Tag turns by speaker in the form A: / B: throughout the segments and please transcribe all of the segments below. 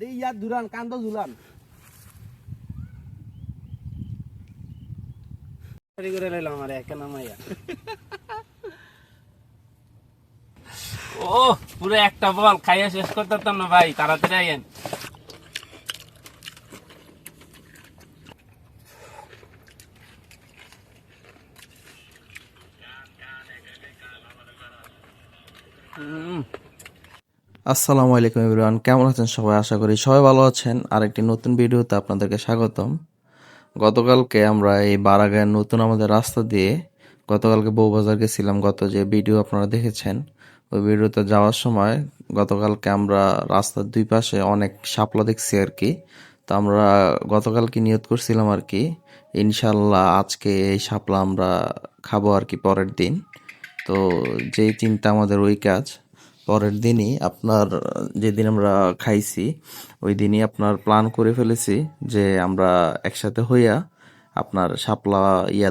A: এটা ইয়ার দুরান কান্দ ঝুলান করে লাইলাম আমার একা নামাইয়া।
B: ও পুরো একটা বল খাইয়া শেষ করতে পারতাম না ভাই, তাড়াতাড়ি আইয়েন।
C: আসসালামু আলাইকুম এভরিওয়ান, কেমন আছেন সবাই? আশা করি সবাই ভালো আছেন। আরেকটি নতুন ভিডিওতে আপনাদেরকে স্বাগতম। গতকালকে আমরা এই বারাগায়ের নতুন আমাদের রাস্তা দিয়ে গতকালকে বউবাজার গেছিলাম। গত যে ভিডিও আপনারা দেখেছেন ওই ভিডিওতে যাওয়ার সময় গতকালকে আমরা রাস্তার দুই পাশে অনেক শাপলা দেখছি আর কি। তো আমরা গতকালকে নিয়ত করছিলাম আর কি, ইনশাল্লাহ আজকে এই শাপলা আমরা খাবো আর কি পরের দিন। তো যেই চিন্তা আমাদের ওই কাজ। পরের দিনই আপনার যেদিন আমরা খাইছি ওই দিনই আপনার প্ল্যান করে ফেলেছি যে আমরা একসাথে হইয়া আপনার শাপলা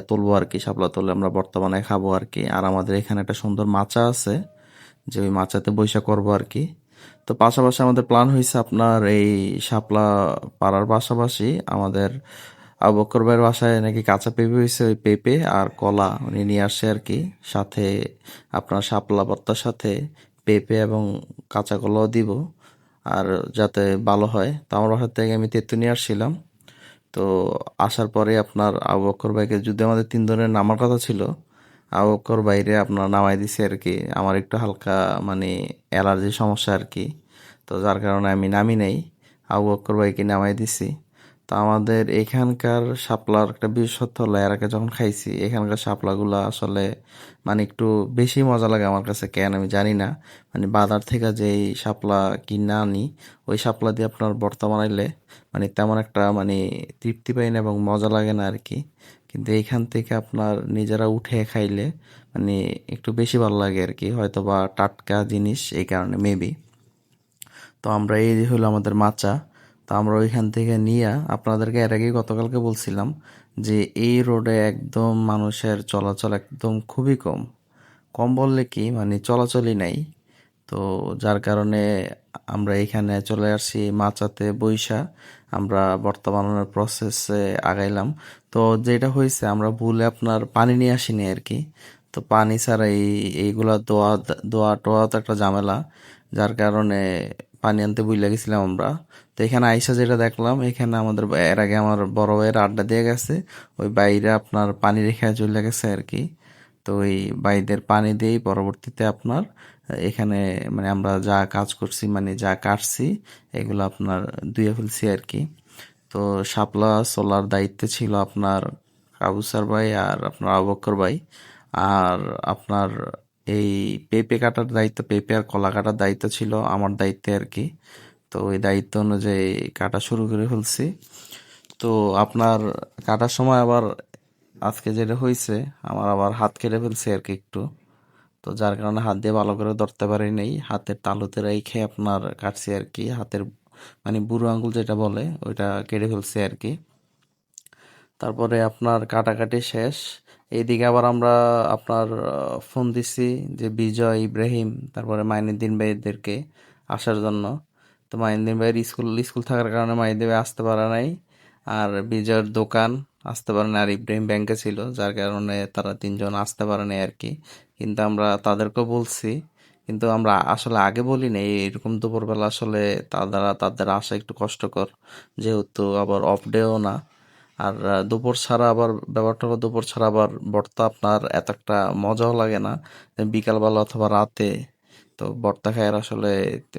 C: তুলবো আর কি। শাপলা তুলে আমরা বর্তমানে খাবো আর কি। আর আমাদের এখানে একটা সুন্দর মাচা আছে, যে ওই মাচাতে বৈশা করবো আর কি। তো পাশাপাশি আমাদের প্ল্যান হয়েছে আপনার এই শাপলা পাড়ার পাশাপাশি আমাদের আবু বক্কর ভাইয়ের বাসায় নাকি কাঁচা পেঁপে হয়েছে, ওই পেঁপে আর কলা উনি নিয়ে আসছে আর কি। সাথে আপনার শাপলা ভর্তার সাথে পেঁপে এবং কাঁচা কলাও দিব, আর যাতে ভালো হয়। তো আমার বাসার থেকে আমি তেঁতুল নিয়ে আসছিলাম। তো আসার পরে আপনার আবু বক্কর ভাইকে, যদি আমাদের তিনজনের নামার কথা ছিল, আবু বক্কর বাইরে আপনার নামাই দিছে আর কি। আমার একটু হালকা মানে অ্যালার্জি সমস্যা আর কি, তো যার কারণে আমি নামি নাই, আবু বক্কর ভাইকে নামাই দিছি। তো আমাদের এখানকার শাপলার একটা বিশেষত্ব হলো, এর আগে যখন খাইছি এখানকার শাপলাগুলো আসলে মানে একটু বেশি মজা লাগে আমার কাছে, কেন আমি জানি না। মানে বাজার থেকে যেই শাপলা কিনে আনি ওই শাপলা দিয়ে আপনার ভর্তা বানাইলে মানে তেমন একটা মানে তৃপ্তি পাই না এবং মজা লাগে না আর কি। কিন্তু এইখান থেকে আপনার নিজেরা উঠে খাইলে মানে একটু বেশি ভালো লাগে আর কি, হয়তো বা টাটকা জিনিস এই কারণে মেবি। তো আমরা এই যে হলো আমাদের মাচা। তো আমরা ওইখান থেকে নিয়ে আপনাদেরকে এর আগেই গতকালকে বলছিলাম যে এই রোডে একদম মানুষের চলাচল একদম খুবই কম। কম বললে কি মানে চলাচলই নাই। তো যার কারণে আমরা এখানে চলে আসছি মাচাতে বইসা আমরা বর্তমানের প্রসেসে আগাইলাম। তো যেটা হয়েছে আমরা ভুলে আপনার পানি নিয়ে আসিনি আর কি। তো পানি ছাড়া এইগুলা দোয়া দোয়া টোয়া তো একটা ঝামেলা, যার কারণে পানি আনতে ভুলে গেছিলাম আমরা। তো এখানে আইসা যেটা দেখলাম, এখানে আমাদের এর আগে আমার বড় ভাইয়ের আড্ডা দিয়ে গেছে, ওই বাইরে আপনার পানি রেখে চলে গেছে আর কি। তো ওই বাইদের পানি দিয়েই পরবর্তীতে আপনার এখানে মানে আমরা যা কাজ করছি মানে যা কাটছি এগুলো আপনার ধুয়ে ফেলছি আর কি। তো শাপলা সোলার দায়িত্বে ছিল আপনার কাবুসার ভাই আর আপনার আবু বক্কর ভাই। আর আপনার এই পেঁপে কাটার দায়িত্ব, পেঁপে আর কলা কাটার দায়িত্ব ছিল আমার দায়িত্বে আর কি। তো ওই দায়িত্ব অনুযায়ী কাটা শুরু করে ফেলছি। তো আপনার কাটার সময় আবার আজকে যেটা হয়েছে, আমার আবার হাত কেটে ফেলছে আর কি একটু। তো যার কারণে হাত দিয়ে ভালো করে ধরতে পারি নাই, হাতের তালুতে রেখে আপনার কাটছি আর কি। হাতের মানে বুড়ো আঙ্গুল যেটা বলে ওইটা কেটে ফেলছি আর কি। তারপরে আপনার কাটাকাটি শেষ। এইদিকে আবার আমরা আপনার ফোন দিছি যে বিজয়, ইব্রাহিম, তারপরে মাইনুদ্দিন ভাইদেরকে আসার জন্য। তো মাইনুদ্দিন ভাইয়ের স্কুল স্কুল থাকার কারণে মাইনুদ্দিন ভাই আসতে পারে নাই। আর বিজয়ের দোকান আসতে পারে না, আর ইব্রাহিম ব্যাংকে ছিল, যার কারণে তারা তিনজন আসতে পারে নাই আর কি। কিন্তু আমরা তাদেরকেও বলছি, কিন্তু আমরা আসলে আগে বলি নাই এরকম দুপুরবেলা আসলে তাদের আসা একটু কষ্টকর, যেহেতু আবার অফ ডেও না। আর দুপুর ছাড়া আবার ব্যাপারটা হলো, দুপুর ছাড়া আবার ভর্তা আপনার এত একটা মজাও লাগে না বিকালবেলা অথবা রাতে। তো ভর্তা খায়ের আসলে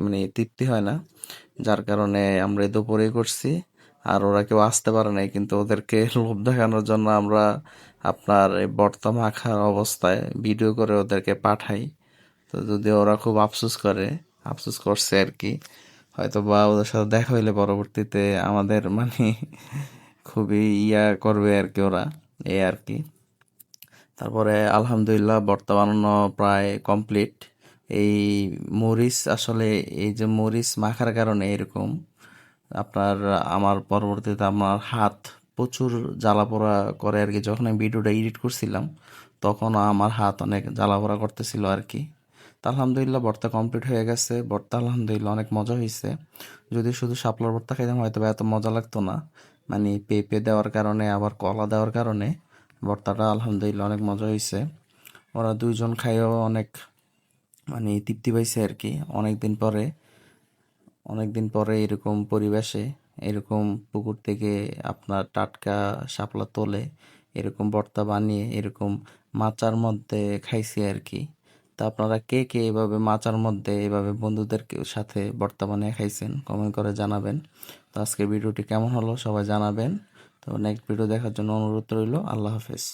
C: মানে তৃপ্তি হয় না, যার কারণে আমরা এই দুপুরেই করছি। আর ওরা কেউ আসতে পারে নাই, কিন্তু ওদেরকে লোভ দেখানোর জন্য আমরা আপনার এই ভর্তা মাখার অবস্থায় ভিডিও করে ওদেরকে পাঠাই। তো যদি ওরা খুব আফসোস করে, আফসোস করছে আর কি, হয়তো বা ওদের সাথে দেখা হইলে পরবর্তীতে আমাদের মানে খুবই করবে আর কি ওরা, এই আর কি। তারপরে আলহামদুলিল্লাহ ভর্তা বানানো প্রায় কমপ্লিট। এই মরিচ আসলে, এই যে মরিচ মাখার কারণে এরকম আপনার আমার পরবর্তীতে আমার হাত প্রচুর জ্বালা পোড়া করে আর কি। যখন আমি ভিডিওটা এডিট করছিলাম তখন আমার হাত অনেক জ্বালা পোড়া করতেছিল আর কি। তা আলহামদুলিল্লাহ ভর্তা কমপ্লিট হয়ে গেছে। ভর্তা আলহামদুলিল্লাহ অনেক মজা হয়েছে। যদি শুধু শাপলার ভর্তা খাইতাম হয়তো বা এত মজা লাগতো না, মানে পেঁপে দেওয়ার কারণে আবার কলা দেওয়ার কারণে ভর্তাটা আলহামদুলিল্লাহ অনেক মজা হয়েছে। ওরা দুইজন খাইও অনেক মানে তৃপ্তি পাইছে আর কি। অনেকদিন পরে এরকম পরিবেশে, এরকম পুকুর থেকে আপনার টাটকা শাপলা তোলে এরকম ভর্তা বানিয়ে এরকম মাচার মধ্যে খাইছি আর কি। তা আপনারা কে কে এভাবে মাচার মধ্যে এভাবে বন্ধুদের সাথে ভর্তা বানিয়ে খাইছেন কমেন্ট করে জানাবেন। তো আজকের ভিডিওটি কেমন হলো সবাই জানাবেন। তো নেক্সট ভিডিও দেখার জন্য অনুরোধ রইল। আল্লাহ হাফেজ।